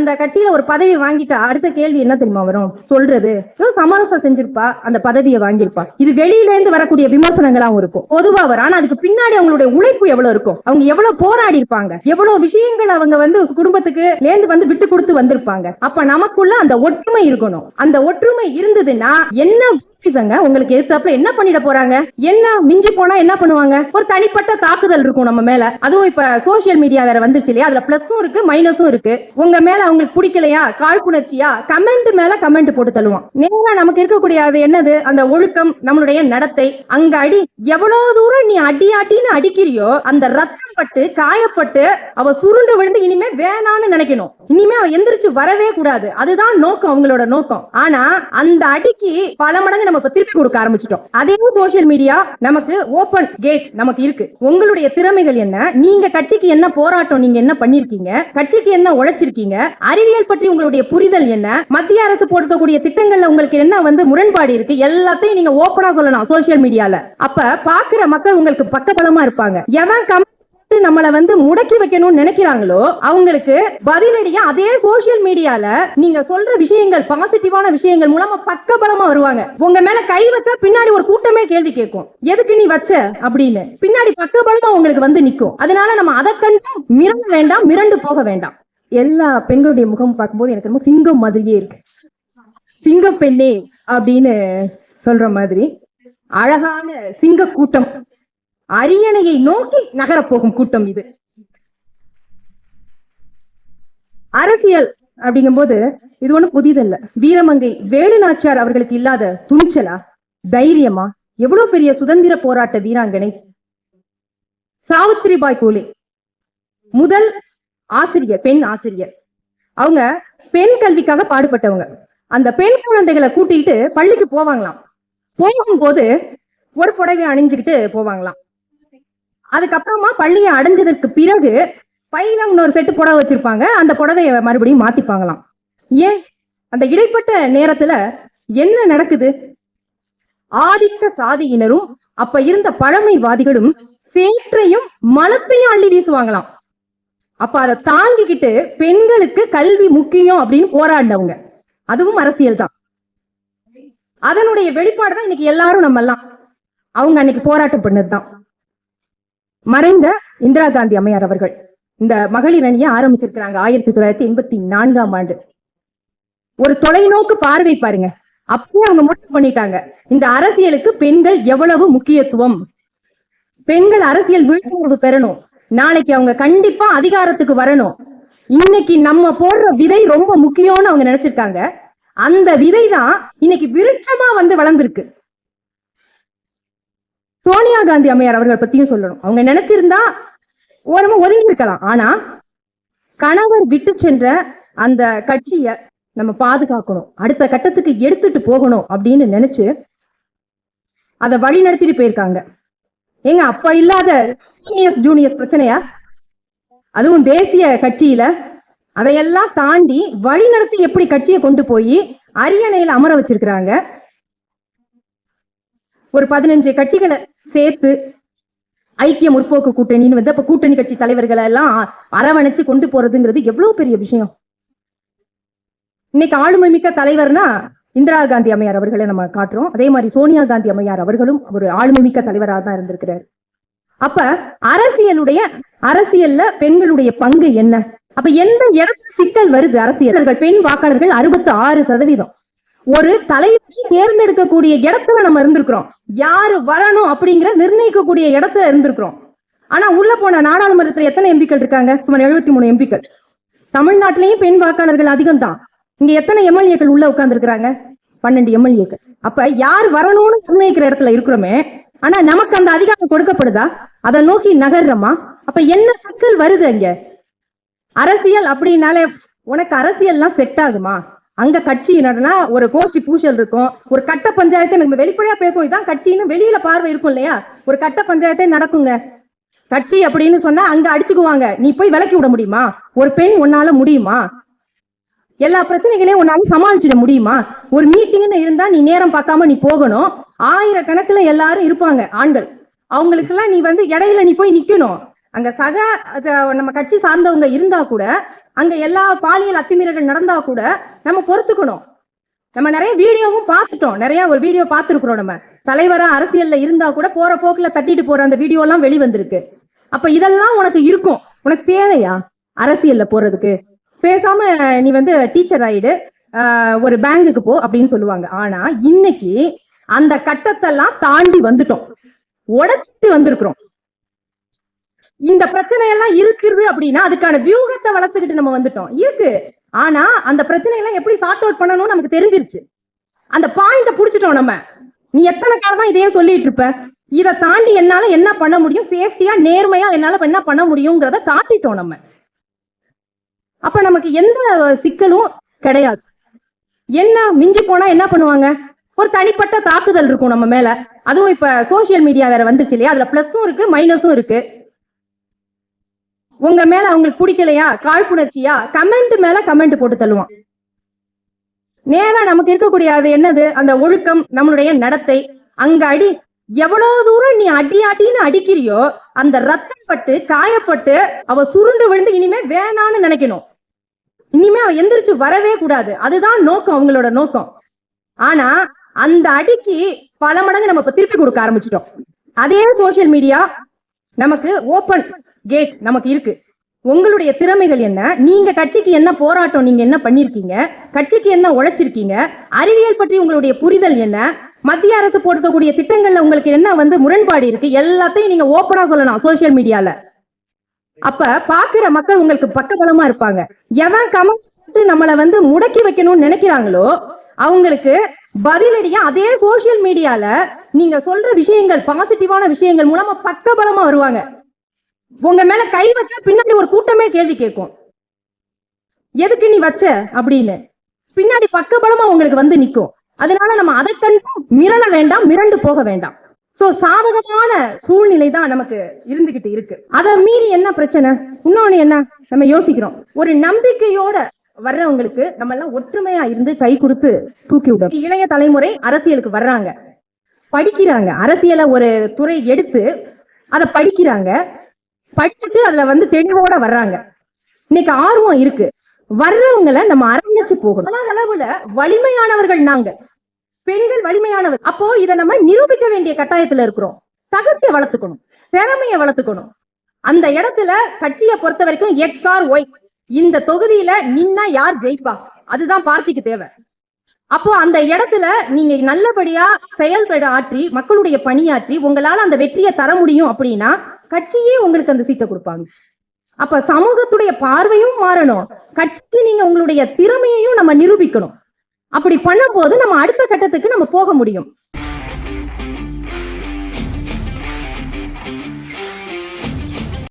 அந்த கட்சியில ஒரு பதவி வாங்கிட்டா அடுத்த கேள்வி என்ன தெரியுமா வரும்? சொல்றது சமரசம் செஞ்சிருப்பா, அந்த பதவியை வாங்கியிருப்பா. இது வெளியில இருந்து வரக்கூடிய விமர்சனங்களாவும் இருக்கும், பொதுவா வரும். ஆனா அதுக்கு பின்னாடி அவங்களுடைய உழைப்பு எவ்வளவு இருக்கும், அவங்க எவ்வளவு போராடி இருப்பாங்க, எவ்வளவு விஷயங்கள் அவங்க வந்து குடும்பத்துக்கு நேர்ந்து வந்து விட்டு கொடுத்து வந்திருப்பாங்க. அப்ப நமக்குள்ள அந்த ஒற்றுமை இருக்கணும். அந்த ஒற்றுமை இருந்ததுன்னா என்ன உங்களுக்கு எதிர்த்தாப்புல என்ன பண்ணிட போறாங்க? என்ன மிஞ்சி போனா என்ன பண்ணுவாங்க? ஒரு தனிப்பட்ட தாக்குதல் இருக்கும் நம்ம மேல. அதுவும் இப்ப சோசியல் மீடியா வேற வந்துச்சு இல்லையா? அதுல பிளஸும் இருக்கு மைனஸும் இருக்கு. உங்க மேல அவங்களுக்கு பிடிக்கலையா, காழ்ப்புணர்ச்சியா, கமெண்ட் மேல கமெண்ட் போட்டு தள்ளுவான். நேரா நமக்கு இருக்கக்கூடிய அது என்னது? அந்த ஒழுக்கம், நம்மளுடைய நடத்தை. அங்க அடி, எவ்வளவு தூரம் நீ அடியாட்டின்னு அடிக்கிறியோ அந்த ரத்தம் பட்டு காயப்பட்டு அவ சுருண்டு விழுந்து இனிமே வேணான்னு நினைக்கணும். இனிமே அவ எந்திரிச்சு வரவே கூடாது. அதுதான் நோக்கம், அவங்களோட நோக்கம். ஆனா அந்த அடிக்கு பல மடங்கு நம்ம திருப்பி கொடுக்க ஆரம்பிச்சிட்டோம். அதே சோசியல் மீடியா நமக்கு ஓபன் கேட் நமக்கு இருக்கு. உங்களுடைய திறமைகள் என்ன, நீங்க கட்சிக்கு என்ன போராட்டம் நீங்க என்ன பண்ணிருக்கீங்க, கட்சிக்கு என்ன உழைச்சிருக்கீங்க, அறிவியல் பற்றி உங்களுடைய புரிதல் என்ன, மத்திய அரசு போடக்கூடிய திட்டங்கள்ல உங்களுக்கு என்ன வந்து முரண்பாடு இருக்கு, எல்லாத்தையும் நீங்க ஓபனா சொல்லலாம் சோசியல் மீடியால. அப்ப பாக்குற மக்கள் உங்களுக்கு பக்கபலமா இருப்பாங்க. எவன் நம்மள வந்து முடக்கி வைக்கணும்னு நினைக்கிறாங்களோ அவங்களுக்கு பதிலடியா அதே சோசியல் மீடியால நீங்க சொல்ற விஷயங்கள், பாசிட்டிவான விஷயங்கள் மூலமா பக்கபலமா வருவாங்க. உங்க மேல கை வச்சா பின்னாடி ஒரு கூட்டமே கேள்வி கேட்கும், எதுக்கு நீ வச்ச அப்படின்னு. பின்னாடி பக்கபலமா உங்களுக்கு வந்து நிக்கும். அதனால நம்ம அதை கண்டு மிரண்டு வேண்டாம், மிரண்டு போக வேண்டாம். எல்லா பெண்களுடைய முகம் பார்க்கும்போது எனக்கு ரொம்ப சிங்கம் மாதிரியே இருக்கு. சிங்க பெண்ணே அப்படின்னு சொல்ற மாதிரி அழகான சிங்க கூட்டம், அரியணையை நோக்கி நகரப்போகும் கூட்டம் இது. அரசியல் அப்படிங்கும் போது இது ஒண்ணு புதிதல்ல. வீரமங்கை வேலுநாச்சியார் அவர்களுக்கு இல்லாத துணிச்சலா, தைரியமா, எவ்வளவு பெரிய சுதந்திர போராட்ட வீராங்கனை. சாவித்திரிபாய் பூலே முதல் ஆசிரியர், பெண் ஆசிரியர். அவங்க பெண் கல்விக்காக பாடுபட்டவங்க. அந்த பெண் குழந்தைகளை கூட்டிட்டு பள்ளிக்கு போவாங்களாம். போகும்போது ஒரு புடவை அணிஞ்சுக்கிட்டு போவாங்களாம். அதுக்கப்புறமா பள்ளியை அடைஞ்சதற்கு பிறகு பையில இன்னொரு செட்டு புடவை வச்சிருப்பாங்க. அந்த புடவையை மறுபடியும் மாத்திப்பாங்களாம். ஏன்? அந்த இடைப்பட்ட நேரத்துல என்ன நடக்குது? ஆதிக்க சாதியினரும் அப்ப இருந்த பழமைவாதிகளும் சேற்றையும் மலத்தையும் அள்ளி வீசுவாங்களாம். அப்ப அதை தாங்கிக்கிட்டு பெண்களுக்கு கல்வி முக்கியம் அப்படின்னு போராடினவங்க. அதுவும் அரசியல் தான். அதனுடைய வெளிப்பாடுதான் இன்னைக்கு எல்லாரும் நம்ம எல்லாம் அவங்க அன்னைக்கு போராட்டம் பண்ணதுதான். மறைந்த இந்திரா காந்தி அம்மையார் அவர்கள் இந்த மகளிர் அணியை ஆரம்பிச்சிருக்கிறாங்க 1984ஆம் ஆண்டு. ஒரு தொலைநோக்கு பார்வை பாருங்க. அப்பவே அவங்க முடிவு பண்ணிட்டாங்க, இந்த அரசியலுக்கு பெண்கள் எவ்வளவு முக்கியத்துவம், பெண்கள் அரசியல் விழிப்புணர்வு பெறணும், நாளைக்கு அவங்க கண்டிப்பா அதிகாரத்துக்கு வரணும். இன்னைக்கு நம்ம போடுற விதை ரொம்ப முக்கியம்னு அவங்க நினைச்சிருக்காங்க. அந்த விதை தான் இன்னைக்கு விருட்சமா வந்து வளர்ந்திருக்கு. சோனியா காந்தி அம்மையார் அவர்கள் பத்தியும் சொல்லணும். அவங்க நினைச்சிருந்தா ஓரமா ஒதுங்கி இருக்கலாம். ஆனா கணவர் விட்டு சென்ற அந்த கட்சிய நம்ம பாதுகாக்கணும், அடுத்த கட்டத்துக்கு எடுத்துட்டு போகணும் அப்படின்னு நினைச்சு அதை வழி நடத்திட்டு போயிருக்காங்க. ஏங்க, அப்ப இல்லாத சீனியர்ஸ் ஜூனியர்ஸ் பிரச்சனையா? அதுவும் தேசிய கட்சியில அதையெல்லாம் தாண்டி வழி நடத்தி எப்படி கட்சியை கொண்டு போய் அரியணையில அமர வச்சிருக்கிறாங்க. ஒரு 15 கட்சிகளை சேர்த்து ஐக்கிய முற்போக்கு கூட்டணின்னு வந்து அப்ப கூட்டணி கட்சி தலைவர்களை எல்லாம் அரவணைச்சு கொண்டு போறதுங்கிறது எவ்வளவு பெரிய விஷயம். இன்னைக்கு ஆளுமை மிக்க தலைவர்னா இந்திரா காந்தி அம்மையார் அவர்களை நம்ம காட்டுறோம். அதே மாதிரி சோனியா காந்தி அம்மையார் அவர்களும் ஒரு ஆளுமை மிக்க தலைவராக தான் இருந்திருக்கிறார். அப்ப அரசியல்ல பெண்களுடைய பங்கு என்ன? அப்ப எந்த இடத்துல சிக்கல் வருது? அரசியல் பெண் வாக்காளர்கள் 66%. ஒரு தலைவரை தேர்ந்தெடுக்கக்கூடிய இடத்துல நம்ம இருந்திருக்கிறோம், யாரு வரணும் அப்படிங்கிற நிர்ணயிக்கக்கூடிய இடத்துல இருந்திருக்கிறோம். ஆனா உள்ள போன நாடாளுமன்றத்தில் எத்தனை எம்பிக்கள் இருக்காங்க? சுமார் 73 எம்பிக்கள். தமிழ்நாட்டிலையும் பெண் வாக்காளர்கள் அதிகம் தான். இங்க எத்தனை எம்எல்ஏக்கள் உள்ள உட்கார்ந்து இருக்கிறாங்க? 12 எம்எல்ஏக்கள். அப்ப யார் வரணும்னு நிர்ணயிக்கிற இடத்துல இருக்கிறோமே, ஆனா நமக்கு அந்த அதிகாரம் கொடுக்கப்படுதா? அதை நோக்கி நகர்றோமா? அப்ப என்ன சிக்கல் வருது அங்க? அரசியல் அப்படின்னாலே உனக்கு அரசியல்லாம் செட் ஆகுமா? அங்க கட்சி நடனா ஒரு கோஷ்டி பூசல் இருக்கும், ஒரு கட்ட பஞ்சாயத்தை நம்ம வெளிப்படையா பேசுவோம், இதான் கட்சின்னு வெளியில பார்வை இருக்கும் இல்லையா? ஒரு கட்ட பஞ்சாயத்தை நடக்குங்க. கட்சி அப்படின்னு சொன்னா அங்க அடிச்சுக்குவாங்க. நீ போய் விலக்கி விட முடியுமா? ஒரு பெண் உன்னால முடியுமா? எல்லா பிரச்சனைகளையும் உன்னால சமாளிச்சிட முடியுமா? ஒரு மீட்டிங்னு இருந்தா நீ நேரம் பார்க்காம நீ போகணும். 1000 கணக்குல எல்லாரும் இருப்பாங்க ஆண்கள். அவங்களுக்கு எல்லாம் நீ வந்து இடையில நீ போய் நிக்கணும். அங்க நம்ம கட்சி சார்ந்தவங்க இருந்தா கூட அங்க எல்லா பாலியல் அத்துமீறல்கள் நடந்தா கூட நம்ம பொறுத்துக்கணும். நம்ம நிறைய வீடியோவும் பார்த்துட்டோம், நிறைய ஒரு வீடியோ பார்த்துருக்கிறோம். நம்ம தலைவரா அரசியல்ல இருந்தா கூட போற போக்குல தட்டிட்டு போற அந்த வீடியோ எல்லாம் வெளிவந்திருக்கு. அப்ப இதெல்லாம் உனக்கு இருக்கும், உனக்கு தேவையா அரசியல்ல போறதுக்கு? பேசாம நீ வந்து டீச்சர் ஆயிடு, ஒரு பேங்குக்கு போ அப்படின்னு சொல்லுவாங்க. ஆனா இன்னைக்கு அந்த கட்டத்தெல்லாம் தாண்டி வந்துட்டோம், உடைச்சிட்டு வந்திருக்கிறோம். இந்த பிரச்சனை எல்லாம் இருக்குது அப்படின்னா அதுக்கான வியூகத்தை வளர்த்துக்கிட்டு நம்ம வந்துட்டோம் இருக்கு. ஆனா அந்த பிரச்சனையெல்லாம் எப்படி சார்ட் அவுட் பண்ணணும்னு நமக்கு தெரிஞ்சிருச்சு. அந்த பாயிண்ட புடிச்சிட்டோம் நம்ம. நீ எத்தனை காரணம் இதையே சொல்லிட்டு இருப்ப, இதை தாண்டி என்னால என்ன பண்ண முடியும், சேஃப்டியா நேர்மையா என்னால என்ன பண்ண முடியுங்கிறத காட்டிட்டோம் நம்ம. அப்ப நமக்கு எந்த சிக்கலும் கிடையாது. என்ன மிஞ்சி போனா என்ன பண்ணுவாங்க, ஒரு தனிப்பட்ட தாக்குதல் இருக்கும் நம்ம மேல. அதுவும் இப்ப சோசியல் மீடியா வேற வந்துச்சு இல்லையா, அதுல பிளஸும் இருக்கு மைனஸும் இருக்கு. உங்க மேல அவங்களுக்கு பிடிக்கலையா, காழ்ப்புணர்ச்சியா, கமெண்ட் மேல கமெண்ட் போட்டு தள்ளுவான். நேரா நமக்கு இருக்கக்கூடிய அது என்னது, அந்த ஒழுக்கம், நம்மளுடைய நடத்தை. அங்க அடி, எவ்வளவு தூரம் நீ அடின்னு அடிக்கிறியோ அந்த ரத்தம் பட்டு காயப்பட்டு அவ சுருண்டு விழுந்து இனிமே வேணான்னு நினைக்கணும். இனிமே அவ எந்திரிச்சு வரவே கூடாது, அதுதான் நோக்கம், அவங்களோட நோக்கம். ஆனா அந்த அடிக்கு பல மடங்கு நம்ம இப்ப திருப்பி கொடுக்க ஆரம்பிச்சிட்டோம். அதே சோசியல் மீடியா நமக்கு ஓபன் கேட் நமக்கு இருக்கு. உங்களுடைய திறமைகள் என்ன, நீங்க கட்சிக்கு என்ன போராட்டம் நீங்க என்ன பண்ணிருக்கீங்க, கட்சிக்கு என்ன உழைச்சிருக்கீங்க, அறிவியல் பற்றி உங்களுடைய புரிதல் என்ன, மத்திய அரசு போட்டுக்கக்கூடிய திட்டங்கள்ல உங்களுக்கு என்ன வந்து முரண்பாடு இருக்கு, எல்லாத்தையும் நீங்க ஓப்பனா சொல்லலாம் சோசியல் மீடியால. அப்ப பாக்குற மக்கள் உங்களுக்கு பக்கபலமா இருப்பாங்க. எவன் கமெண்ட் நம்மளை வந்து முடக்கி வைக்கணும்னு நினைக்கிறாங்களோ அவங்களுக்கு பதிலடியா அதே சோசியல் மீடியால நீங்க சொல்ற விஷயங்கள், பாசிட்டிவான விஷயங்கள் மூலமா பக்கபலமா வருவாங்க. உங்க மேல கை வச்சா பின்னாடி ஒரு கூட்டமே கேள்வி கேட்கும், எதுக்கு நீ வச்ச அப்படின்னு. பின்னாடி பக்கபலமா உங்களுக்கு வந்து நிக்கும். அதனால நம்ம அதை கண்டு மிரள வேண்டாம், மிரண்டு போக வேண்டாம். சோ சாதகமான சூழ்நிலை தான் நமக்கு இருந்துகிட்டு இருக்கு. அதை மீறி என்ன பிரச்சனை, இன்னொன்னு என்ன நம்ம யோசிக்கிறோம், ஒரு நம்பிக்கையோட வர்றவங்களுக்கு நம்ம எல்லாம் ஒற்றுமையா இருந்து கை கொடுத்து தூக்கி விடும். இளைய தலைமுறை அரசியலுக்கு வர்றாங்க, படிக்கிறாங்க, அரசியலை ஒரு துறை எடுத்து அதை படிக்கிறாங்க, படிச்சுட்டு அதுல வந்து தெளிவோட வர்றாங்க. இன்னைக்கு ஆர்வம் இருக்கு, வர்றவங்களை நம்ம அரங்கச்சு போகணும். அளவுல வலிமையானவர்கள் நாங்க, பெண்கள் வலிமையானவர். அப்போ இதை நம்ம நிரூபிக்க வேண்டிய கட்டாயத்துல இருக்கிறோம். தகுதியை வளர்த்துக்கணும், திறமையை வளர்த்துக்கணும். அந்த இடத்துல கட்சியை பொறுத்த வரைக்கும் எக்ஸ் ஆர் ஒய், இந்த தொகுதியில நின்னா யார் ஜெயிப்பா, அதுதான் பார்ட்டிக்கு தேவை. அப்போ அந்த இடத்துல நீங்க நல்லபடியா செயல்பட ஆற்றி மக்களுடைய பணியாற்றி உங்களால அந்த வெற்றியை தர முடியும் அப்படின்னா கட்சியே உங்களுக்கு அந்த சீட்டை கொடுப்பாங்க. அப்ப சமூகத்துடைய பார்வையும் மாறணும், கட்சிக்கு நீங்க உங்களுடைய திறமையையும் நம்ம நிரூபிக்கணும். அப்படி பண்ணும்போது நம்ம அடுத்த கட்டத்துக்கு நம்ம போக முடியும்.